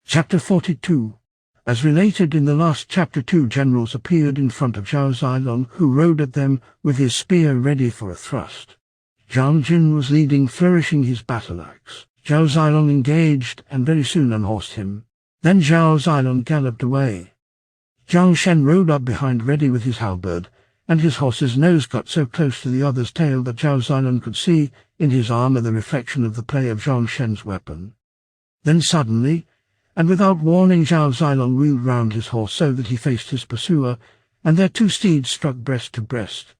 Chapter 42. As related in the last chapter, two generals appeared in front of Zhao Zilong, who rode at them with his spear ready for a thrust. Zhang Jin was leading, flourishing his battle-axe. Zhao Zilong engaged and very soon unhorsed him. Then Zhao Zilong galloped away. Zhang Shen rode up behind ready with his halberd, and his horse's nose got so close to the other's tail that Zhao Zilong could see in his armor the reflection of the play of Zhang Shen's weapon. Then suddenly, and without warning, Zhao Zilong wheeled round his horse so that he faced his pursuer, and their two steeds struck breast to breast.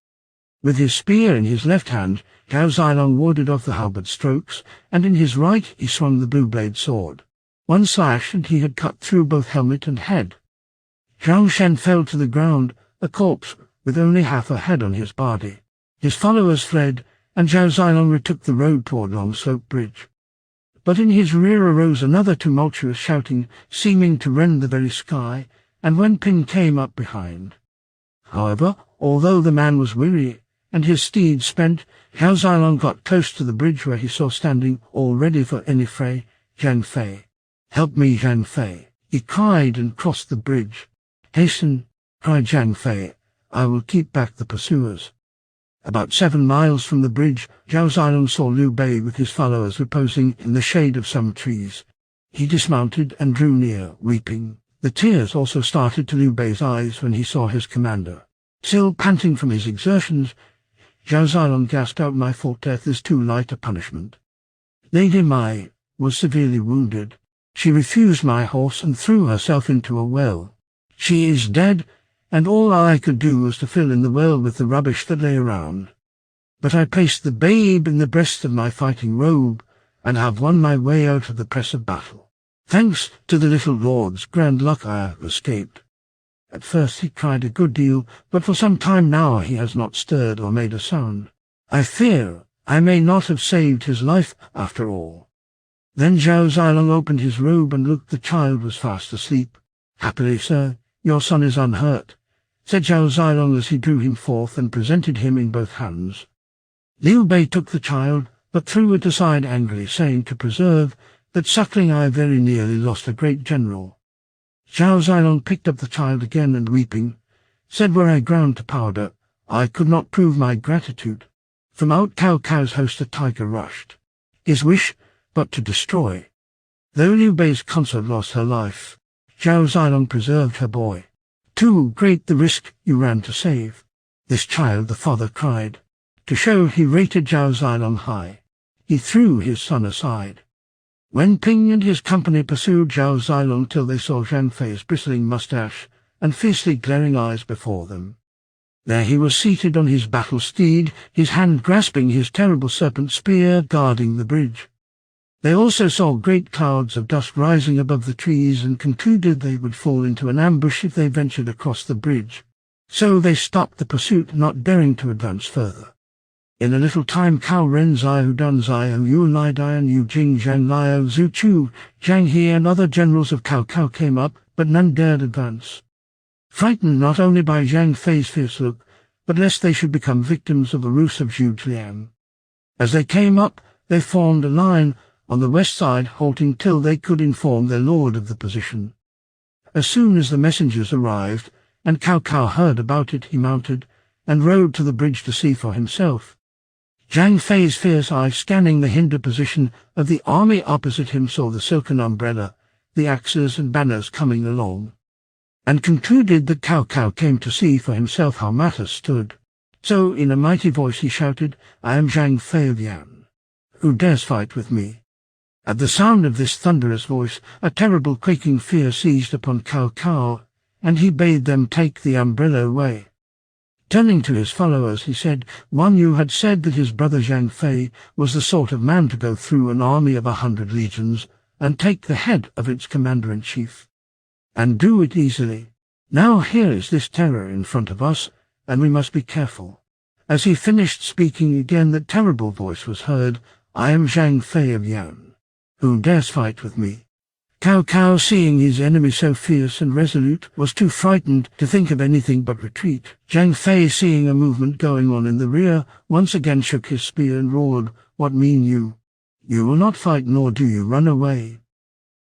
With his spear in his left hand, Zhao Zilong warded off the halberd strokes, and in his right he swung the blue-blade sword. One slash, and he had cut through both helmet and head. Zhang Shen fell to the ground, a corpse, with only half a head on his body. His followers fled, and Zhao Zilong retook the road toward Long Slope Bridge. But in his rear arose another tumultuous shouting, seeming to rend the very sky, and Wen Ping came up behind. However, although the man was weary, and his steed spent, Zhao Zilong got close to the bridge where he saw standing, all ready for any fray, Zhang Fei. "Help me, Zhang Fei," he cried, and crossed the bridge. "Hasten," cried Zhang Fei, "I will keep back the pursuers." About 7 miles from the bridge, Zhao Zilong saw Liu Bei with his followers reposing in the shade of some trees. He dismounted and drew near, weeping. The tears also started to Liu Bei's eyes when he saw his commander. Still panting from his exertions, Zhao Zilong gasped out, "My fault, death is too light a punishment. Lady Mai was severely wounded. She refused my horse and threw herself into a well. She is dead, and all I could do was to fill in the well with the rubbish that lay around. But I placed the babe in the breast of my fighting robe, and have won my way out of the press of battle. Thanks to the little lord's grand luck I have escaped." At first he cried a good deal, but for some time now he has not stirred or made a sound. I fear I may not have saved his life after all. Then Zhao Zilong opened his robe and looked. The child was fast asleep. "Happily, sir, your son is unhurt," said Zhao Zilong as he drew him forth and presented him in both hands. Liu Bei took the child, but threw it aside angrily, saying, "To preserve that suckling I very nearly lost a great general." Zhao Zilong picked up the child again and, weeping, said, "Were I ground to powder, I could not prove my gratitude." From out Cao Cao's host a tiger rushed. His wish but to destroy. Though Liu Bei's consort lost her life, Zhao Zilong preserved her boy. "Too great the risk you ran to save this child," the father cried. To show he rated Zhao Zilong high, he threw his son aside. Wen Ping and his company pursued Zhao Zilong till they saw Zhang Fei's bristling moustache and fiercely glaring eyes before them. There he was seated on his battle steed, his hand grasping his terrible serpent spear, guarding the bridge. They also saw great clouds of dust rising above the trees and concluded they would fall into an ambush if they ventured across the bridge. So they stopped the pursuit, not daring to advance further. In a little time Cao Ren, Zai Dun, Zai Yu Lai Dian, Yu Jing, Zhang Liao, Zhu Chu, Zhang He and other generals of Cao Cao came up, but none dared advance. Frightened not only by Zhang Fei's fierce look, but lest they should become victims of the ruse of Zhu Zliang. As they came up, they formed a line on the west side, halting till they could inform their lord of the position. As soon as the messengers arrived, and Cao Cao heard about it, he mounted, and rode to the bridge to see for himself. Zhang Fei's fierce eye, scanning the hinder position of the army opposite him, saw the silken umbrella, the axes and banners coming along, and concluded that Cao Cao came to see for himself how matters stood. So in a mighty voice he shouted, "I am Zhang Fei of Yan. Who dares fight with me?" At the sound of this thunderous voice, a terrible quaking fear seized upon Cao Cao, and he bade them take the umbrella away. Turning to his followers, he said, "One Yu had said that his brother Zhang Fei was the sort of man to go through an army of 100 legions and take the head of its commander-in-chief, and do it easily. Now here is this terror in front of us, and we must be careful." As he finished speaking again, that terrible voice was heard, "I am Zhang Fei of Yan. Who dares fight with me?" Cao Cao, seeing his enemy so fierce and resolute, was too frightened to think of anything but retreat. Zhang Fei, seeing a movement going on in the rear, once again shook his spear and roared, "What mean you? You will not fight, nor do you run away."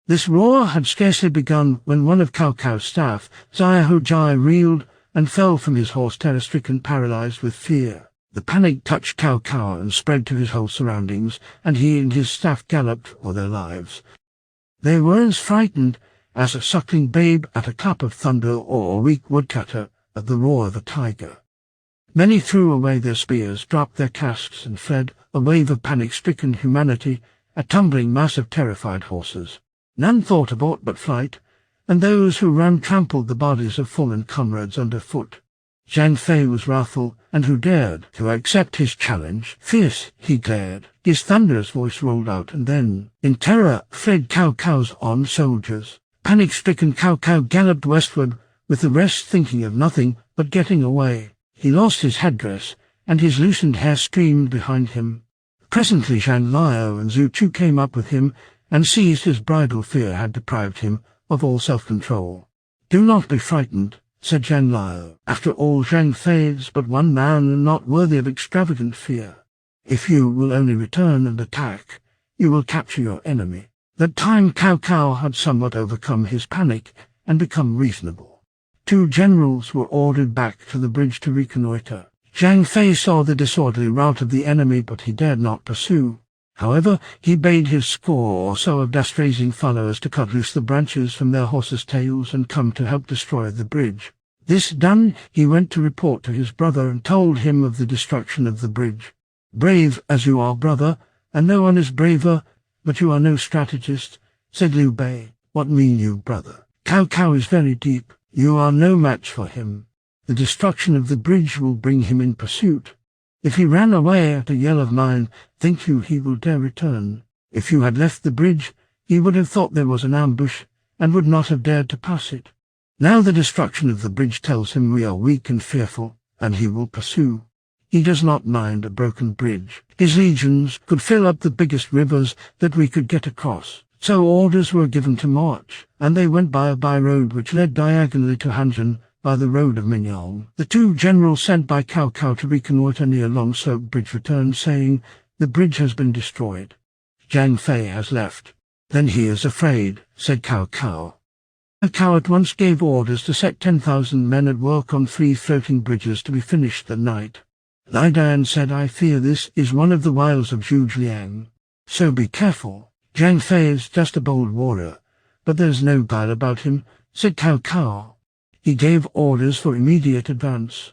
This roar had scarcely begun when one of Cao Cao's staff, Zai Hojai, reeled and fell from his horse, terror-stricken, paralyzed with fear. The panic touched Cao Cao and spread to his whole surroundings, and he and his staff galloped for their lives. They were as frightened as a suckling babe at a clap of thunder or a weak woodcutter at the roar of a tiger. Many threw away their spears, dropped their casques, and fled, a wave of panic-stricken humanity, a tumbling mass of terrified horses. None thought of aught but flight, and those who ran trampled the bodies of fallen comrades underfoot. Zhang Fei was wrathful, and who dared to accept his challenge? Fierce he glared, his thunderous voice rolled out, and then, in terror, fled Cao Cao's armed soldiers. Panic-stricken, Cao Cao galloped westward, with the rest thinking of nothing but getting away. He lost his headdress, and his loosened hair streamed behind him. Presently Zhang Liao and Zhu Chu came up with him, and seized his bridle. Fear had deprived him of all self-control. "Do not be frightened," said Zhang Liao. "After all, Zhang Fei is but one man and not worthy of extravagant fear. If you will only return and attack, you will capture your enemy." That time Cao Cao had somewhat overcome his panic and become reasonable. 2 generals were ordered back to the bridge to reconnoiter. Zhang Fei saw the disorderly rout of the enemy, but he dared not pursue. However, he bade his score or so of dust-raising followers to cut loose the branches from their horses' tails and come to help destroy the bridge. This done, he went to report to his brother and told him of the destruction of the bridge. "Brave as you are, brother, and no one is braver, but you are no strategist," said Liu Bei. "What mean you, brother? Cao Cao is very deep. You are no match for him. The destruction of the bridge will bring him in pursuit. If he ran away at a yell of mine, think you he will dare return? If you had left the bridge, he would have thought there was an ambush, and would not have dared to pass it. Now the destruction of the bridge tells him we are weak and fearful, and he will pursue. He does not mind a broken bridge. His legions could fill up the biggest rivers that we could get across." So orders were given to march, and they went by a by-road which led diagonally to Hanjin by the road of Pinyin. The 2 generals sent by Cao Cao to reconnoiter near Long Slope Bridge returned, saying, "The bridge has been destroyed. Zhang Fei has left." "Then he is afraid," said Cao Cao. Cao Cao at once gave orders to set 10,000 men at work on 3 floating bridges to be finished that night. Lai Dan said, "I fear this is one of the wiles of Zhu Liang, so be careful. Zhang Fei is just a bold warrior, but there's no guile about him," said Cao Cao. He gave orders for immediate advance.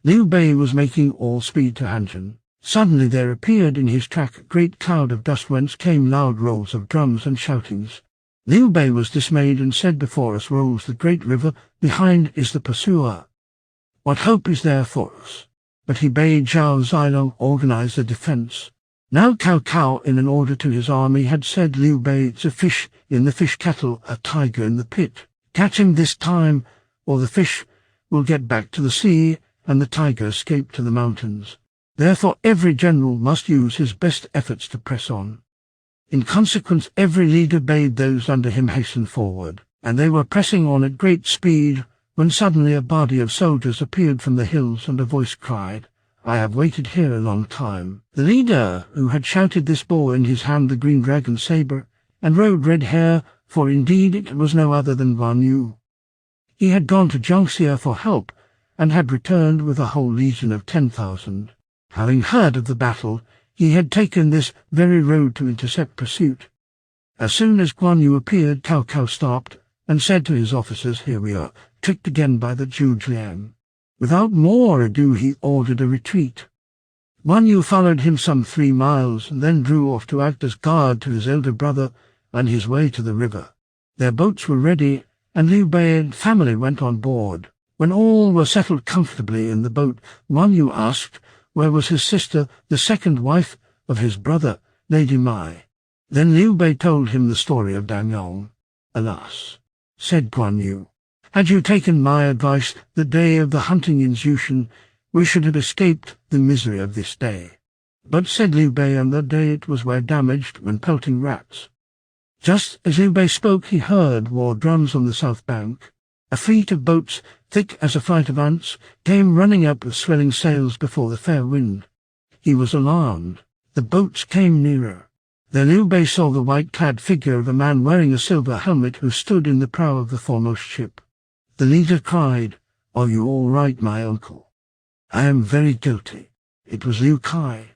Liu Bei was making all speed to Hanjin. Suddenly there appeared in his track a great cloud of dust, whence came loud rolls of drums and shoutings. Liu Bei was dismayed and said, "Before us rolls the great river, behind is the pursuer. What hope is there for us?" But he bade Zhao Zilong organize the defense. Now Cao Cao, in an order to his army, had said, "Liu Bei is a fish in the fish kettle, a tiger in the pit. Catch him this time, or the fish will get back to the sea, and the tiger escape to the mountains." Therefore every general must use his best efforts to press on. In consequence, every leader bade those under him hasten forward, and they were pressing on at great speed, when suddenly a body of soldiers appeared from the hills, and a voice cried, "I have waited here a long time." The leader, who had shouted this, bore in his hand the green dragon sabre, and rode Red Hair, for indeed it was no other than Guan Yu. He had gone to Jiangxia for help, and had returned with a whole legion of 10,000. Having heard of the battle, he had taken this very road to intercept pursuit. As soon as Guan Yu appeared, Cao Cao stopped, and said to his officers, "Here we are, tricked again by the Zhu Liang." Without more ado he ordered a retreat. Guan Yu followed him some 3 miles, and then drew off to act as guard to his elder brother on his way to the river. Their boats were ready, and Liu Bei and family went on board. When all were settled comfortably in the boat, Guan Yu asked where was his sister, the second wife of his brother, Lady Mai. Then Liu Bei told him the story of Dang Yong. "Alas," said Guan Yu, "had you taken my advice the day of the hunting in Zushan, we should have escaped the misery of this day." But, said Liu Bei, on that day it was well damaged when pelting rats. Just as Liu Bei spoke, he heard war drums on the south bank. A fleet of boats, thick as a flight of ants, came running up with swelling sails before the fair wind. He was alarmed. The boats came nearer. Then Liu Bei saw the white-clad figure of a man wearing a silver helmet who stood in the prow of the foremost ship. The leader cried, "Are you all right, my uncle?" "I am very guilty." It was Liu Kai.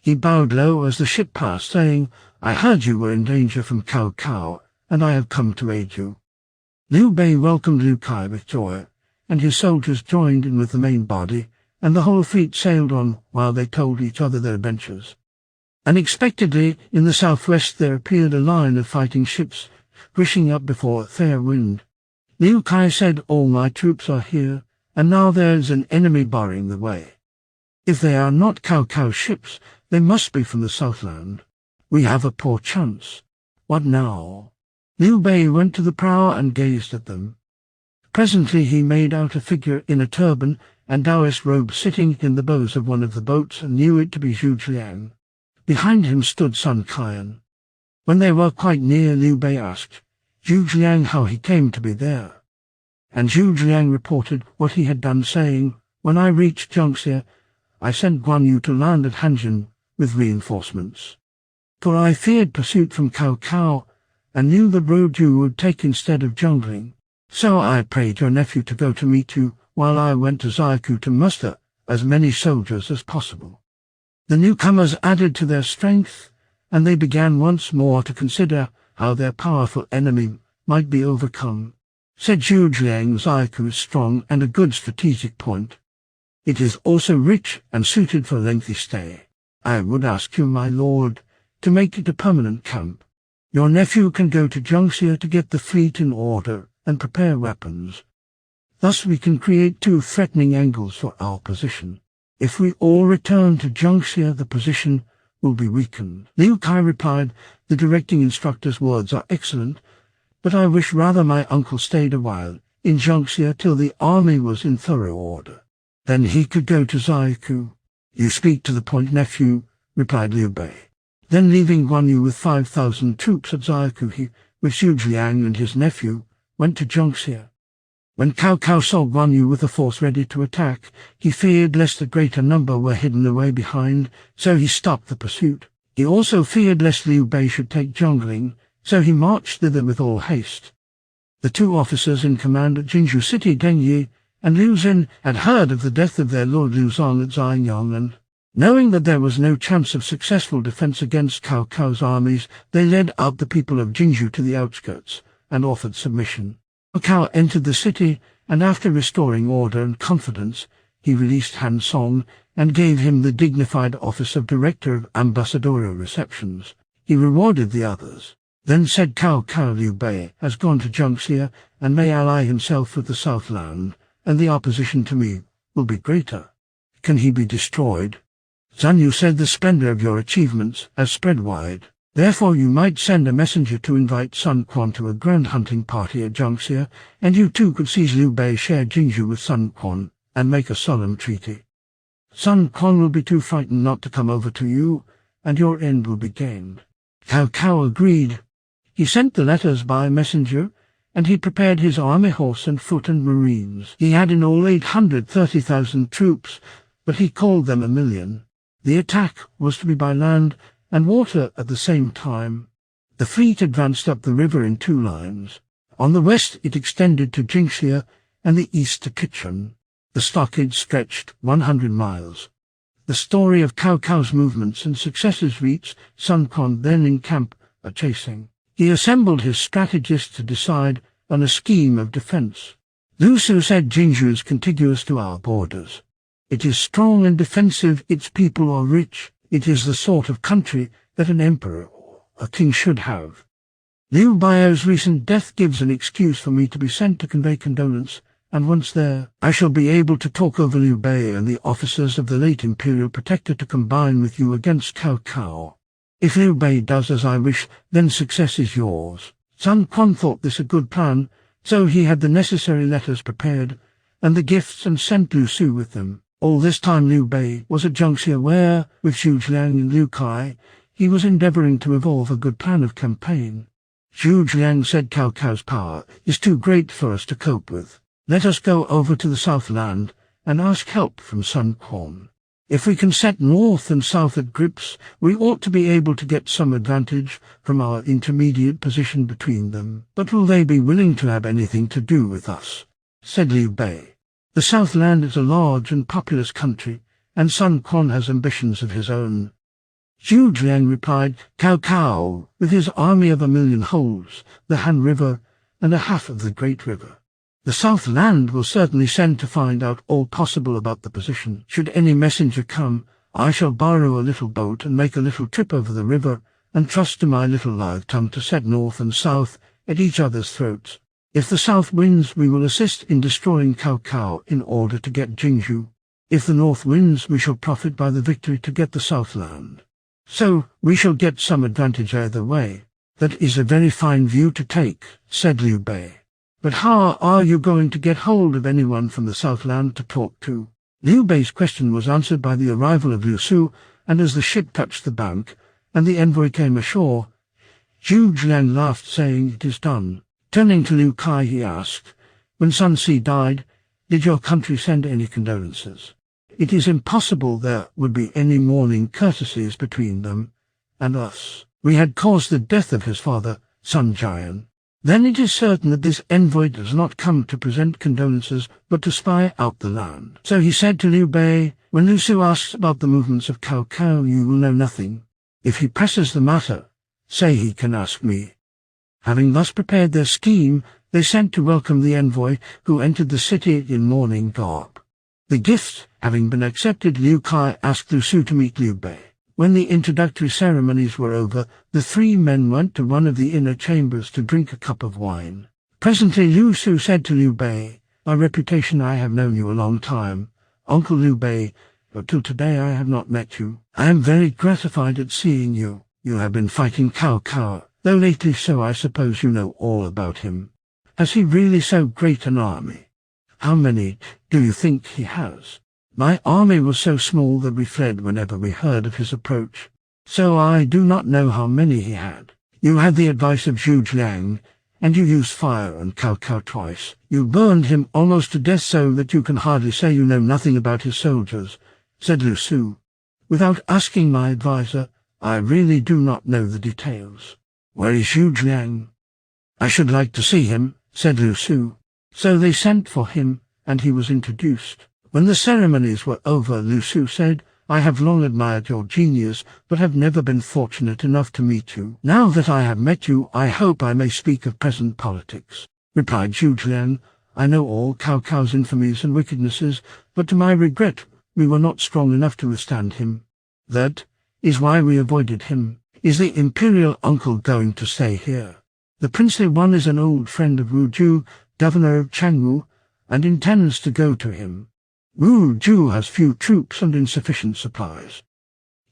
He bowed low as the ship passed, saying, "I heard you were in danger from Cao Cao, and I have come to aid you." Liu Bei welcomed Liu Kai with joy, and his soldiers joined in with the main body, and the whole fleet sailed on while they told each other their adventures. Unexpectedly, in the southwest there appeared a line of fighting ships, rushing up before a fair wind. Liu Kai said, "All my troops are here, and now there is an enemy barring the way. If they are not Cao Cao's ships, they must be from the Southland. We have a poor chance. What now?" Liu Bei went to the prow and gazed at them. Presently he made out a figure in a turban and Taoist robe sitting in the bows of one of the boats, and knew it to be Zhu Jiang. Behind him stood Sun Qian. When they were quite near, Liu Bei asked Zhu Jiang how he came to be there. And Zhu Jiang reported what he had done, saying, "When I reached Jiangxia, I sent Guan Yu to land at Hanjin with reinforcements. For I feared pursuit from Cao Cao, and knew the road you would take instead of jungling. So I prayed your nephew to go to meet you, while I went to Zaiku to muster as many soldiers as possible." The newcomers added to their strength, and they began once more to consider how their powerful enemy might be overcome. Said Zhu Jiang, "Zaiku is strong and a good strategic point. It is also rich and suited for lengthy stay. I would ask you, my lord, to make it a permanent camp. Your nephew can go to Jiangxia to get the fleet in order and prepare weapons. Thus we can create two threatening angles for our position. If we all return to Jiangxia, the position will be weakened." Liu Kai replied, "The directing instructor's words are excellent, but I wish rather my uncle stayed a while in Jiangxia till the army was in thorough order. Then he could go to Zaiku." "You speak to the point, nephew," replied Liu Bei. Then leaving Guan Yu with 5,000 troops at Zaiku, he, with Zhu Jiang and his nephew, went to Jiangxia. When Cao Cao saw Guan Yu with a force ready to attack, he feared lest a greater number were hidden away behind, so he stopped the pursuit. He also feared lest Liu Bei should take jungling, so he marched thither with all haste. The two officers in command at Jinzhou City, Deng Yi and Liu Xin, had heard of the death of their lord Liu Zong at Xianyang, and, knowing that there was no chance of successful defense against Cao Cao's armies, they led out the people of Jinzhou to the outskirts and offered submission. Cao Cao entered the city, and after restoring order and confidence, he released Han Song and gave him the dignified office of Director of Ambassadorial Receptions. He rewarded the others. Then said Cao Cao, "Liu Bei has gone to Jiangxia and may ally himself with the Southland, and the opposition to me will be greater. Can he be destroyed?" Zhan Yu said, "The splendor of your achievements has spread wide. Therefore you might send a messenger to invite Sun Quan to a grand hunting party at Jiangxia, and you too could seize Liu Bei, share Jinzhou with Sun Quan, and make a solemn treaty. Sun Quan will be too frightened not to come over to you, and your end will be gained." Cao Cao agreed. He sent the letters by messenger, and he prepared his army, horse and foot and marines. He had in all 830,000 troops, but he called them 1,000,000. The attack was to be by land and water at the same time. The fleet advanced up the river in two lines. On the west it extended to Jinxia, and the east to Kichun. The stockade stretched 100 miles. The story of Cao Cao's movements and successes reached Sun Quan, then in camp at Chasing. He assembled his strategists to decide on a scheme of defense. Lu Su said, "Jinzhou is contiguous to our borders. It is strong and defensive, its people are rich. It is the sort of country that an emperor or a king should have. Liu Bai's recent death gives an excuse for me to be sent to convey condolence, and once there, I shall be able to talk over Liu Bei and the officers of the late imperial protector to combine with you against Cao Cao. If Liu Bei does as I wish, then success is yours." Sun Quan thought this a good plan, so he had the necessary letters prepared, and the gifts, and sent Lu Su with them. All this time Liu Bei was at Jiangxia where, with Zhu Jiang and Liu Kai, he was endeavoring to evolve a good plan of campaign. Zhu Jiang said, "Cao Cao's power is too great for us to cope with. Let us go over to the Southland and ask help from Sun Quan." If we can set north and south at grips, we ought to be able to get some advantage from our intermediate position between them. But will they be willing to have anything to do with us? Said Liu Bei. The Southland is a large and populous country, and Sun Quan has ambitions of his own. Zhu Jiang replied, Cao Cao, with his army of 1,000,000 holds the Han River and a half of the Great River. The Southland will certainly send to find out all possible about the position. Should any messenger come, I shall borrow a little boat and make a little trip over the river, and trust to my little lithe tongue to set north and south at each other's throats. If the south wins, we will assist in destroying Cao Cao in order to get Jingzhou. If the north wins, we shall profit by the victory to get the Southland. So we shall get some advantage either way. That is a very fine view to take, said Liu Bei. But how are you going to get hold of anyone from the Southland to talk to? Liu Bei's question was answered by the arrival of Liu Su, and as the ship touched the bank, and the envoy came ashore, Zhu Jiang laughed, saying, It is done. Turning to Liu Kai, he asked, When Sun Si died, did your country send any condolences? It is impossible there would be any mourning courtesies between them and us. We had caused the death of his father, Sun Jian. Then it is certain that this envoy does not come to present condolences, but to spy out the land. So he said to Liu Bei, When Liu Su asks about the movements of Cao Cao, you will know nothing. If he presses the matter, say he can ask me. Having thus prepared their scheme, they sent to welcome the envoy, who entered the city in mourning garb. The gift having been accepted, Liu Kai asked Liu Su to meet Liu Bei. When the introductory ceremonies were over, the three men went to one of the inner chambers to drink a cup of wine. Presently Liu Su said to Liu Bei, By reputation I have known you a long time, Uncle Liu Bei, but till today I have not met you. I am very gratified at seeing you. You have been fighting Cao Cao, though lately, so I suppose you know all about him. Has he really so great an army? How many do you think he has? My army was so small that we fled whenever we heard of his approach, so I do not know how many he had. You had the advice of Zhu Jiang, and you used fire on Cao Cao twice. You burned him almost to death so that you can hardly say you know nothing about his soldiers, said Liu Su. Without asking my adviser, I really do not know the details. Where is Zhu Jiang? I should like to see him, said Liu Su. So they sent for him, and he was introduced. When the ceremonies were over, Liu Su said, I have long admired your genius, but have never been fortunate enough to meet you. Now that I have met you, I hope I may speak of present politics. Replied Zhu Jiang, I know all Cao Cao's infamies and wickednesses, but to my regret we were not strong enough to withstand him. That is why we avoided him. Is the imperial uncle going to stay here? The princely one is an old friend of Wu Ju, governor of Changwu, and intends to go to him. Wu Ju has few troops and insufficient supplies.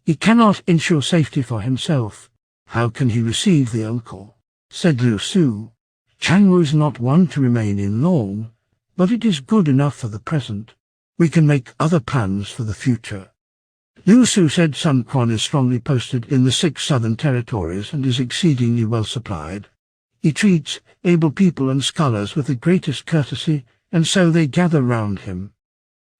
He cannot ensure safety for himself. How can he receive the uncle? Said Liu Su. Changwu is not one to remain in long, but it is good enough for the present. We can make other plans for the future. Liu Su said Sun Quan is strongly posted in the 6 southern territories and is exceedingly well supplied. He treats able people and scholars with the greatest courtesy, and so they gather round him.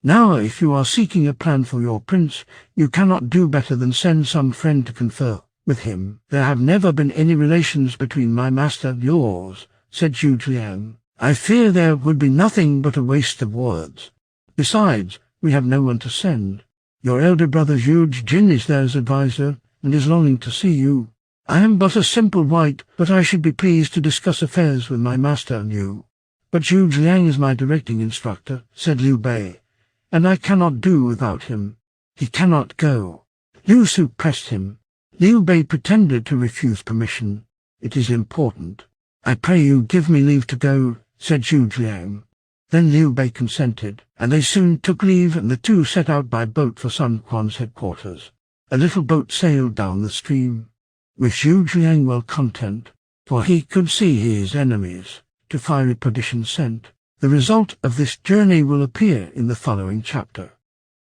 Now, if you are seeking a plan for your prince, you cannot do better than send some friend to confer with him. There have never been any relations between my master and yours, said Zhu Jiang. I fear there would be nothing but a waste of words. Besides, we have no one to send. Your elder brother Zhu Jin is there as adviser, and is longing to see you. I am but a simple white, but I should be pleased to discuss affairs with my master and you. But Zhu Jiang is my directing instructor, said Liu Bei, and I cannot do without him. He cannot go. Liu Su pressed him. Liu Bei pretended to refuse permission. It is important. I pray you give me leave to go, said Zhu Jiang. Then Liu Bei consented, and they soon took leave, and the two set out by boat for Sun Quan's headquarters. A little boat sailed down the stream, with Zhu Jiang well content, for he could see his enemies to fiery perdition sent. The result of this journey will appear in the following chapter.